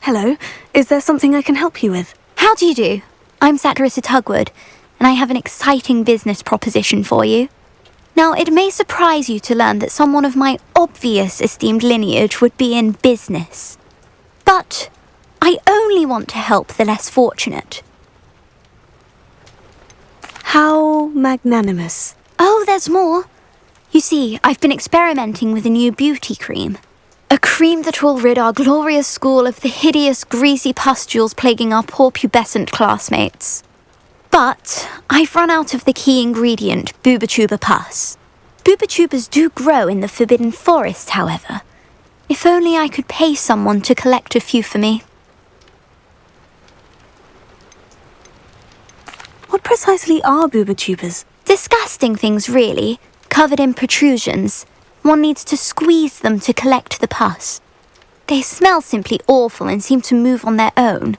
Hello. Is there something I can help you with? How do you do? I'm Satirissa Tugwood, and I have an exciting business proposition for you. Now, it may surprise you to learn that someone of my obvious esteemed lineage would be in business. But I only want to help the less fortunate. How magnanimous. Oh, there's more. You see, I've been experimenting with a new beauty cream. A cream that will rid our glorious school of the hideous, greasy pustules plaguing our poor pubescent classmates. But I've run out of the key ingredient, boobotuber pus. Boobotubers do grow in the Forbidden Forest, however. If only I could pay someone to collect a few for me. What precisely are boobotubers? Disgusting things, really, covered in protrusions. One needs to squeeze them to collect the pus. They smell simply awful and seem to move on their own.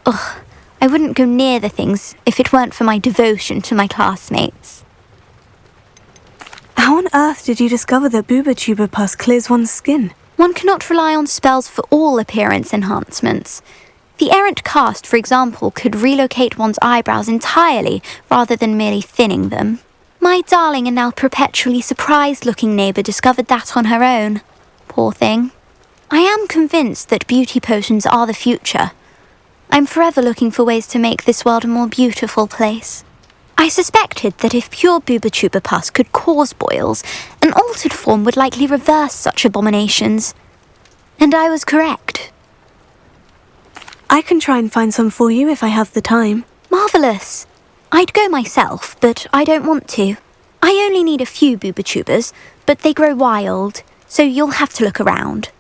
Ugh, I wouldn't go near the things if it weren't for my devotion to my classmates. How on earth did you discover that boobotuber pus clears one's skin? One cannot rely on spells for all appearance enhancements. The errant cast, for example, could relocate one's eyebrows entirely rather than merely thinning them. My darling and now perpetually surprised-looking neighbour discovered that on her own. Poor thing. I am convinced that beauty potions are the future. I'm forever looking for ways to make this world a more beautiful place. I suspected that if pure boobotuber pus could cause boils, an altered form would likely reverse such abominations. And I was correct. I can try and find some for you if I have the time. Marvellous. I'd go myself, but I don't want to. I only need a few boobotubers, but they grow wild, so you'll have to look around.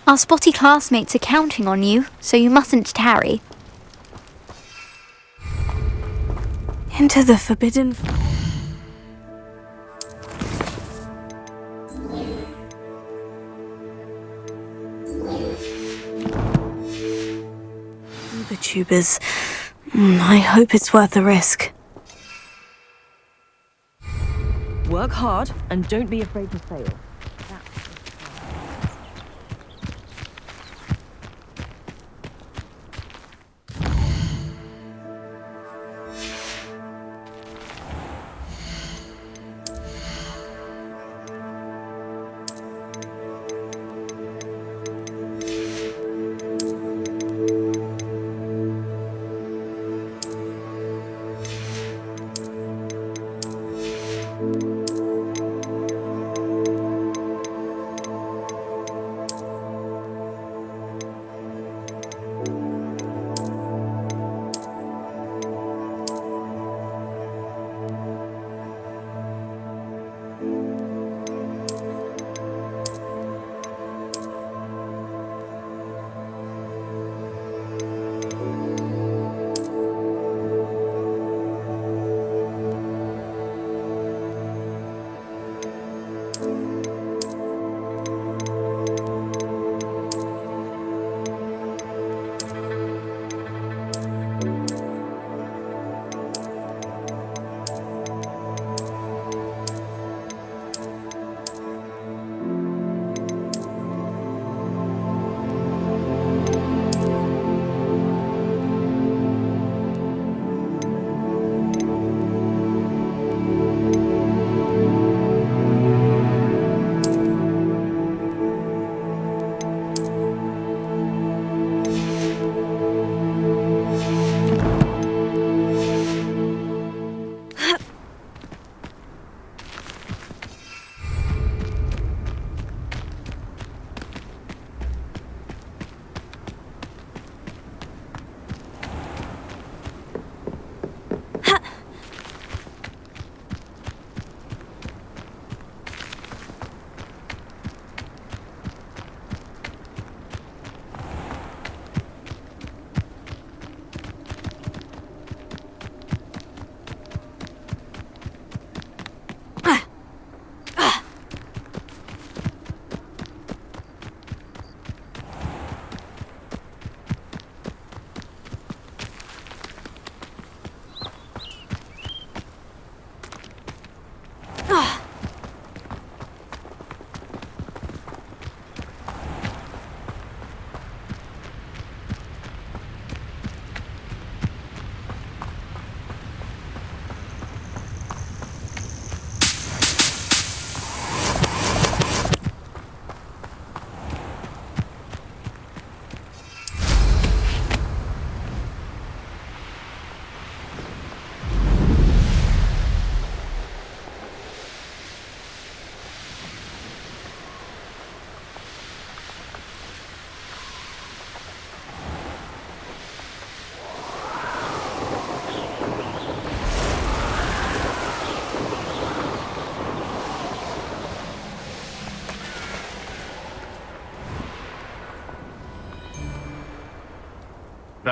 Our spotty classmates are counting on you, so you mustn't tarry. Into the forbidden... Boobotubers. I hope it's worth the risk. Work hard and don't be afraid to fail.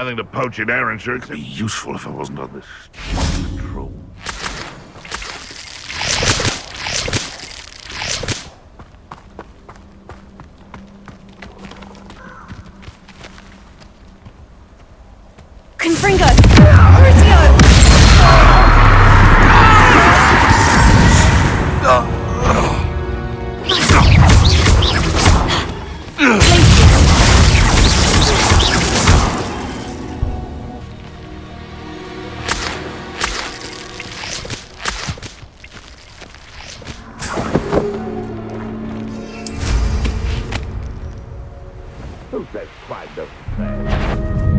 nothing to poach in Ayrshire. It'd be useful if I wasn't on this patrol. Confringo! Crucio! Who says pride doesn't pay?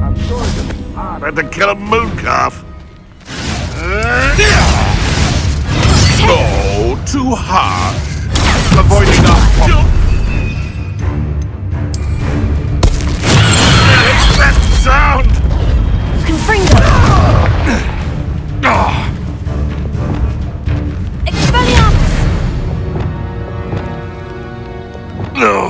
I'm sure it's hard. I had to kill a moon calf. Oh, too harsh. Avoiding that sound! Confringo! Expelliarmus! No.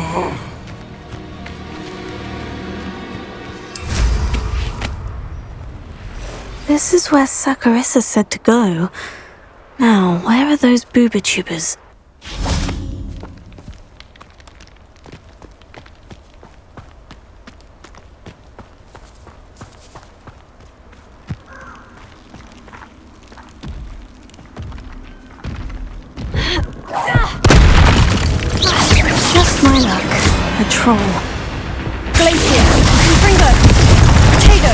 This is where Saccharissa said to go. Now, where are those booba-tubers? Just my luck. A troll. Glacier! Confringo! Potato!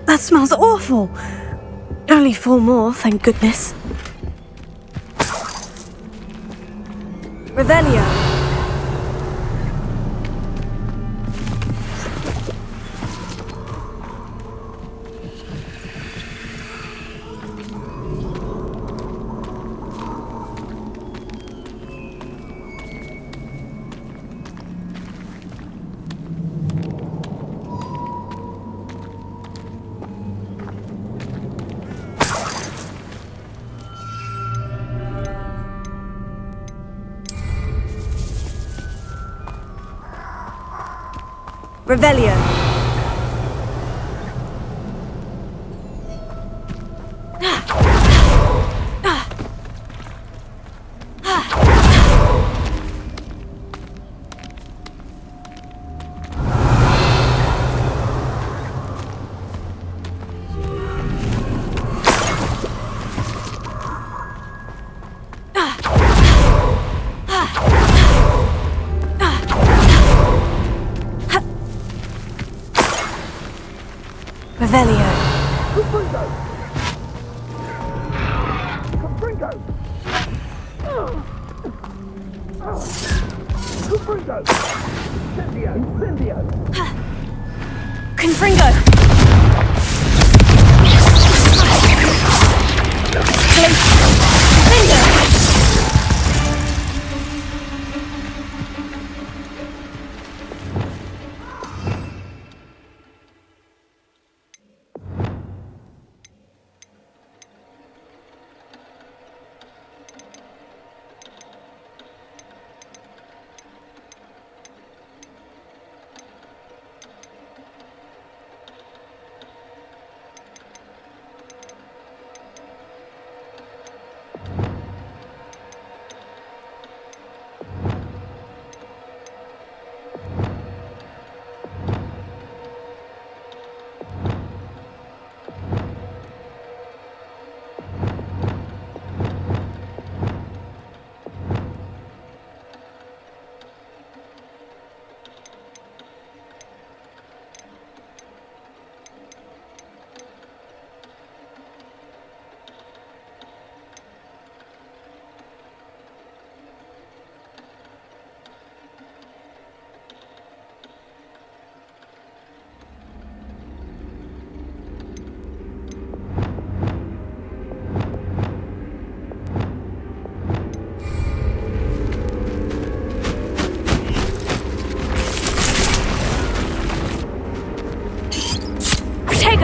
That smells awful. Only 4 more, thank goodness. Revelio. Revelio. Revelio. Confringo.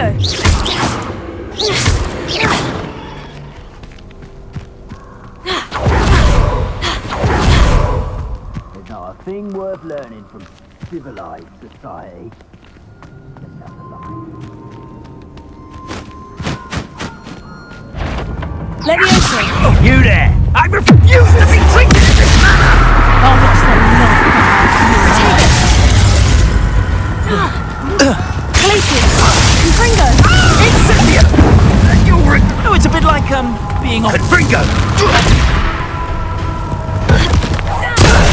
Confringo! There's not a thing worth learning from civilized society. Levioso! You there! I refuse to be treated in this manner! I'll watch them not. Glacius! Confringo! Incendio! Oh, it's a bit like, being on... Confringo!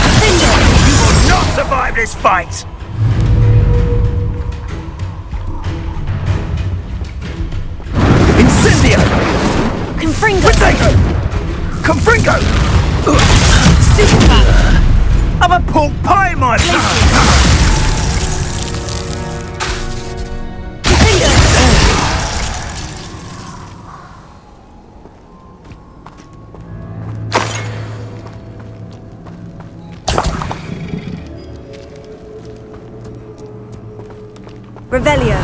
Confringo! You will not survive this fight! Incendio! Confringo! Potato! Confringo! Supercat! Have a pork pie in my mouth! Confringo! Revelio!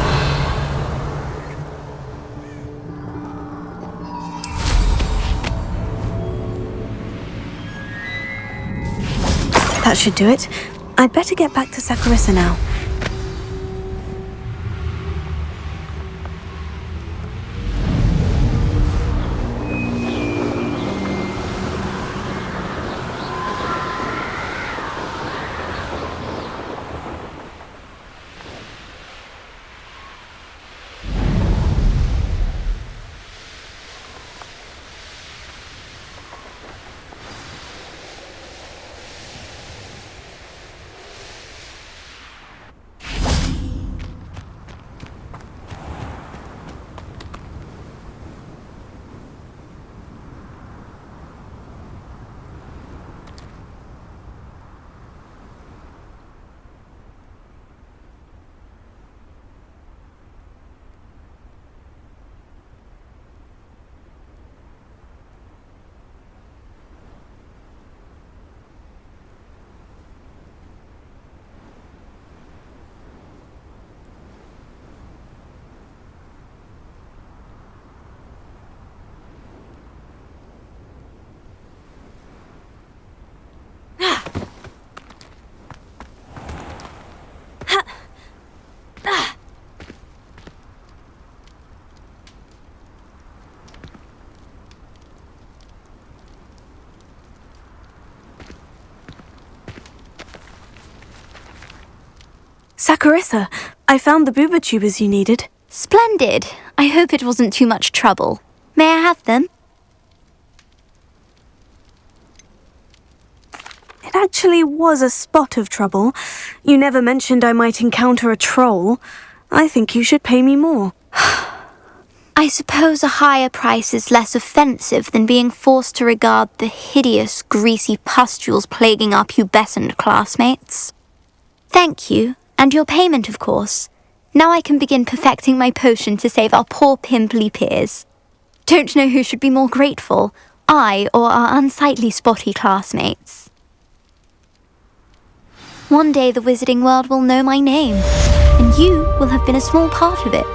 That should do it. I'd better get back to Saccharissa now. Saccharissa, I found the booba tubers you needed. Splendid. I hope it wasn't too much trouble. May I have them? It actually was a spot of trouble. You never mentioned I might encounter a troll. I think you should pay me more. I suppose a higher price is less offensive than being forced to regard the hideous, greasy pustules plaguing our pubescent classmates. Thank you, and your payment, of course. Now I can begin perfecting my potion to save our poor pimply peers. Don't know who should be more grateful, I or our unsightly spotty classmates. One day the wizarding world will know my name, and you will have been a small part of it.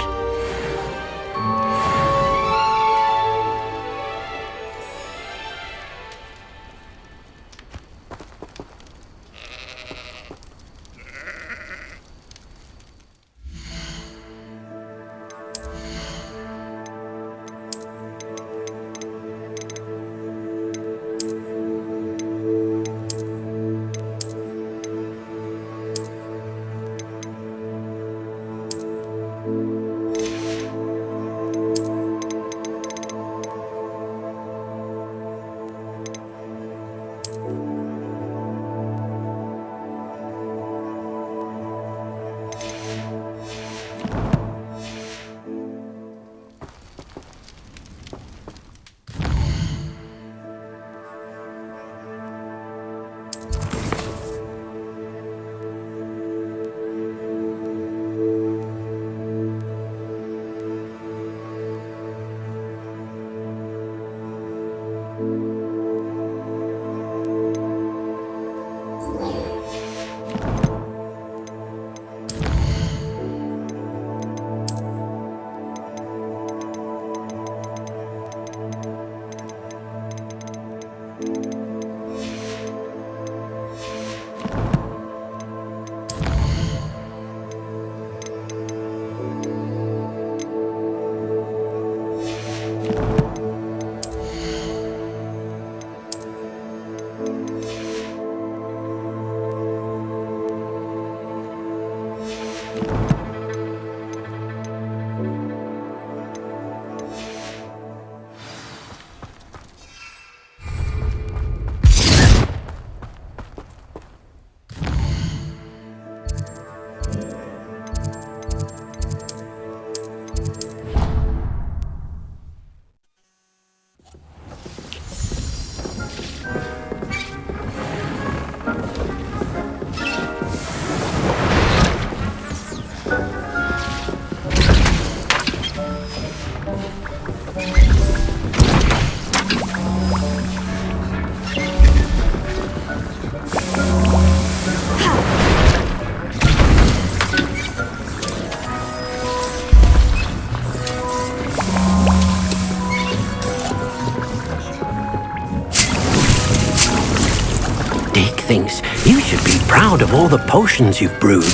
Dick thinks you should be proud of all the potions you've brewed.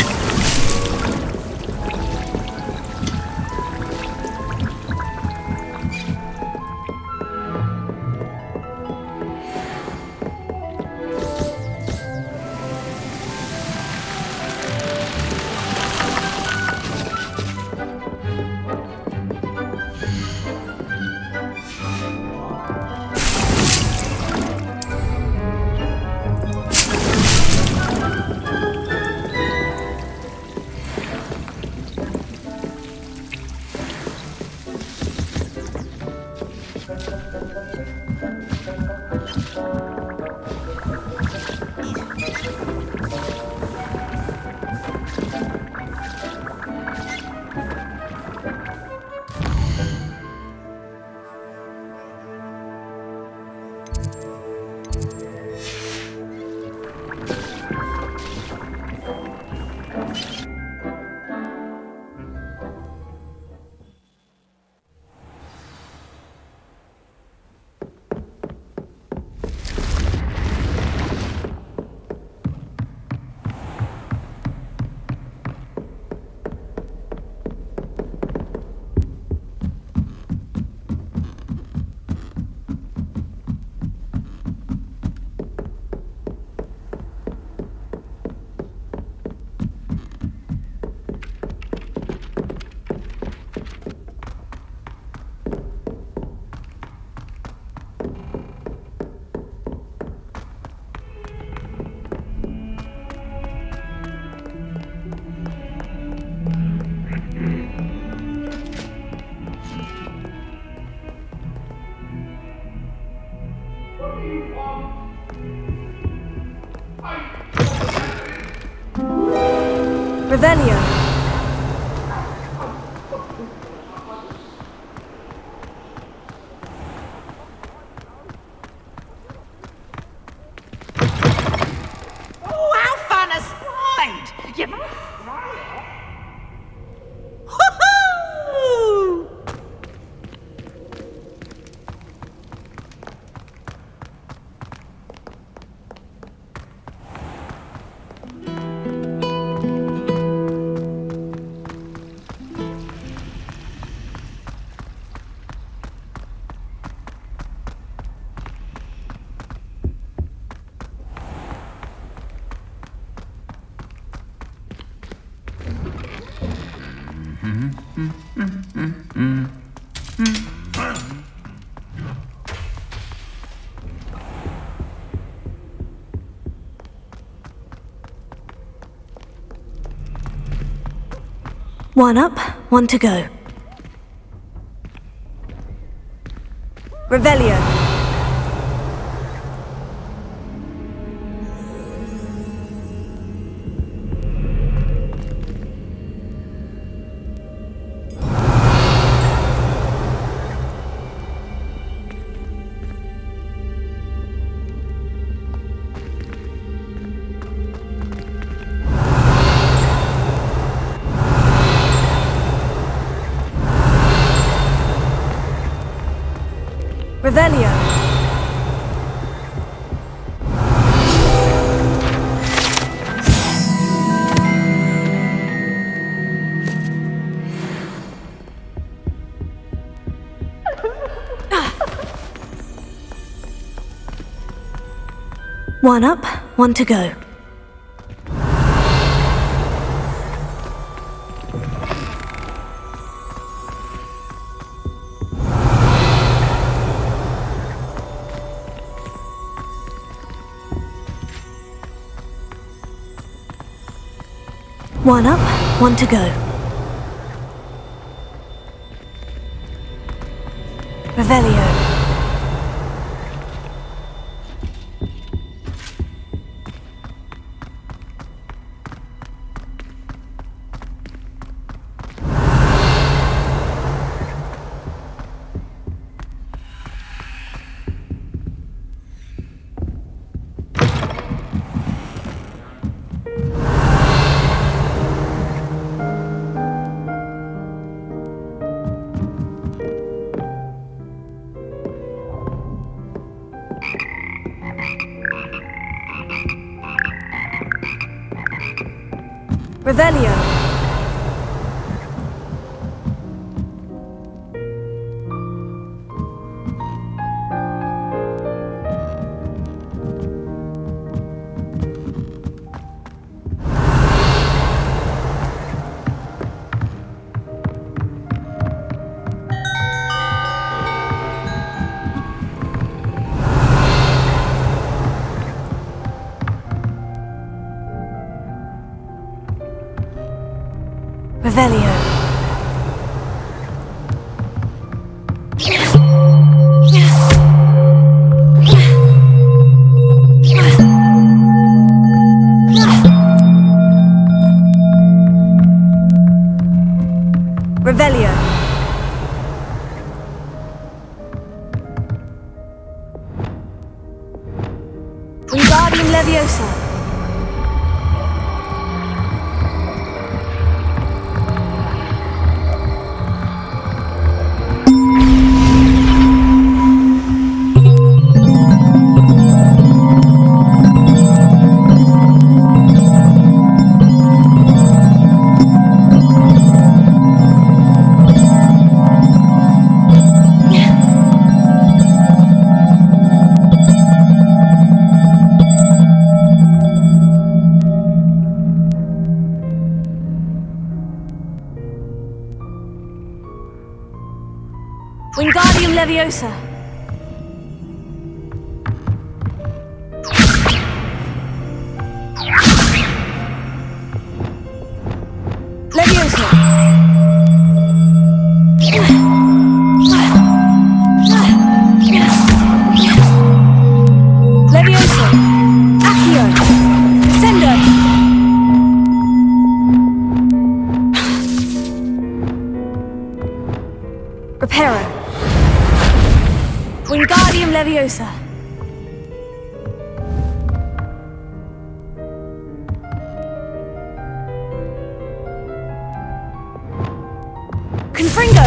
Revelio. Oh, how fun a slide! You must try it. Hoo-hoo! One up, one to go. Revelio. Revelio. One up, one to go. One up, one to go. Revelio. Revelio. Revelio. Revelio. Wingardium Leviosa. Wingardium Leviosa. Leviosa. Leviosa. Accio. Sendo. Reparo. Wingardium Leviosa. Confringo.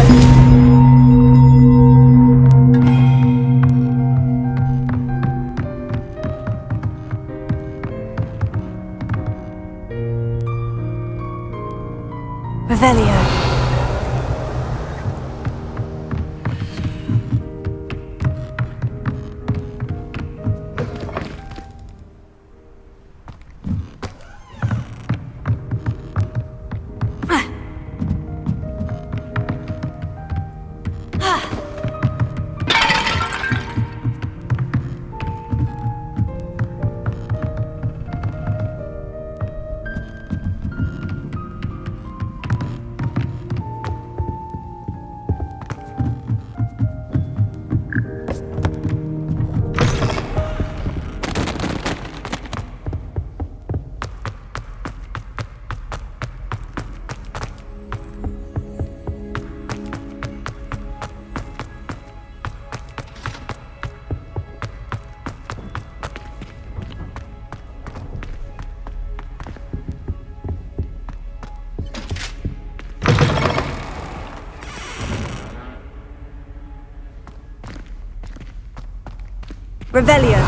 Revelio. Revelio.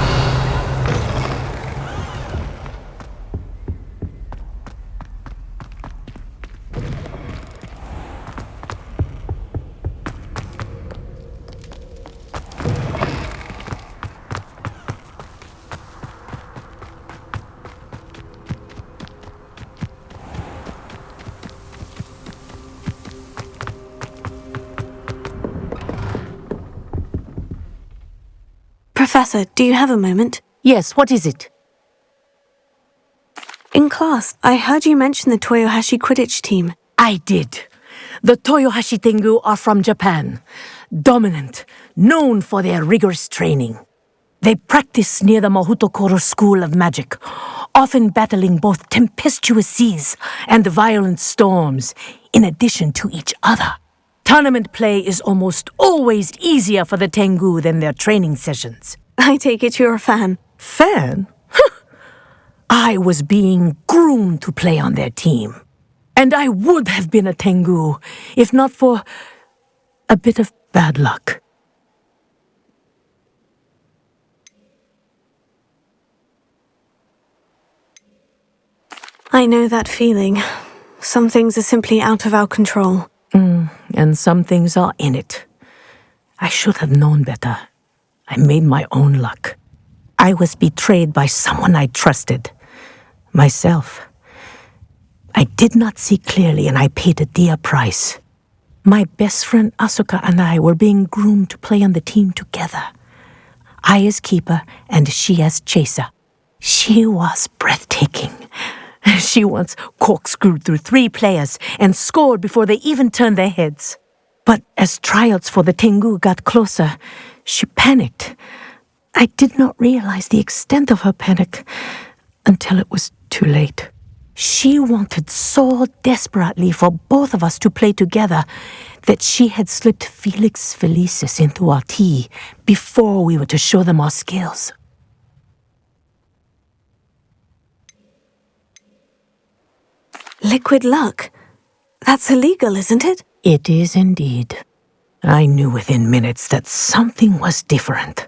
Professor, do you have a moment? Yes, what is it? In class, I heard you mention the Toyohashi Quidditch team. I did. The Toyohashi Tengu are from Japan. Dominant, known for their rigorous training. They practice near the Mahutokoro School of Magic, often battling both tempestuous seas and violent storms, in addition to each other. Tournament play is almost always easier for the Tengu than their training sessions. I take it you're a fan. Fan? I was being groomed to play on their team. And I would have been a Tengu, if not for a bit of bad luck. I know that feeling. Some things are simply out of our control. And some things are in it. I should have known better. I made my own luck. I was betrayed by someone I trusted. Myself. I did not see clearly, and I paid a dear price. My best friend Asuka and I were being groomed to play on the team together. I as keeper, and she as chaser. She was breathtaking. She once corkscrewed through 3 players and scored before they even turned their heads. But as tryouts for the Tengu got closer, she panicked. I did not realize the extent of her panic until it was too late. She wanted so desperately for both of us to play together that she had slipped Felix Felicis into our tea before we were to show them our skills. Liquid luck? That's illegal, isn't it? It is indeed. I knew within minutes that something was different.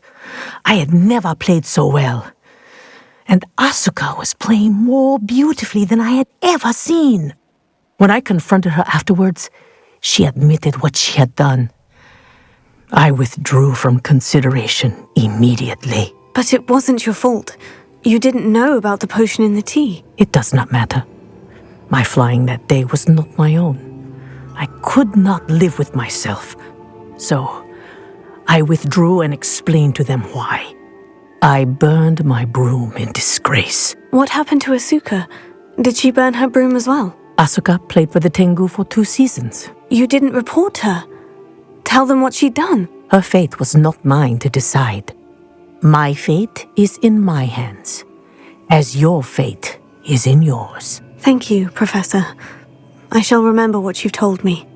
I had never played so well. And Asuka was playing more beautifully than I had ever seen. When I confronted her afterwards, she admitted what she had done. I withdrew from consideration immediately. But it wasn't your fault. You didn't know about the potion in the tea. It does not matter. My flying that day was not my own. I could not live with myself. So, I withdrew and explained to them why. I burned my broom in disgrace. What happened to Asuka? Did she burn her broom as well? Asuka played for the Tengu for 2 seasons. You didn't report her. Tell them what she'd done. Her fate was not mine to decide. My fate is in my hands, as your fate is in yours. Thank you, Professor. I shall remember what you've told me.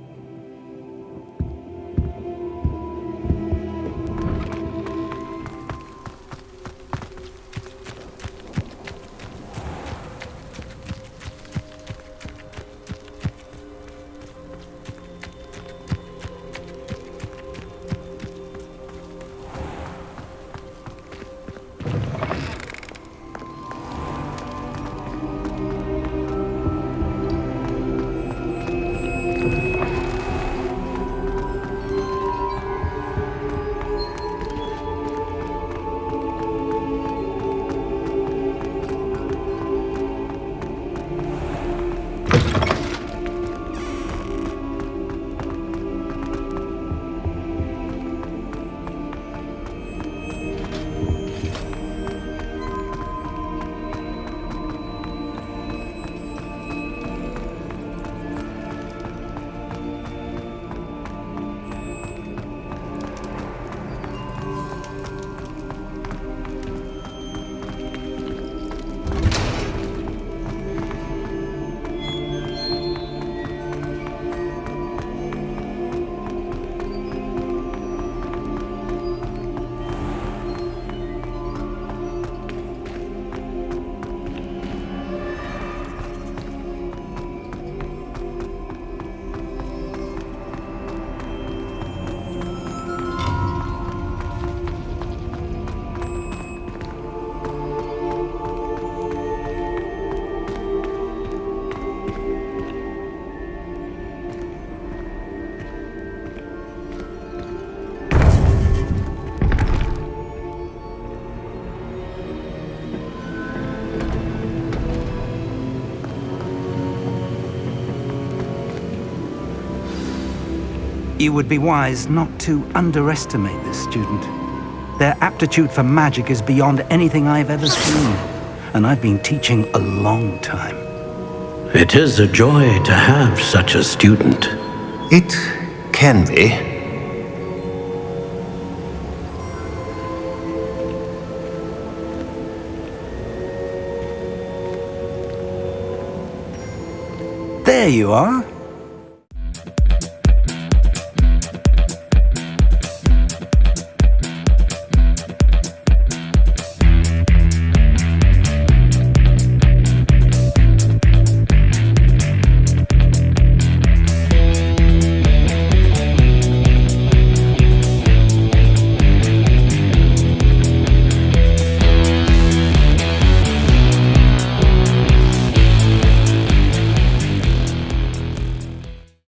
You would be wise not to underestimate this student. Their aptitude for magic is beyond anything I've ever seen, and I've been teaching a long time. It is a joy to have such a student. It can be. There you are.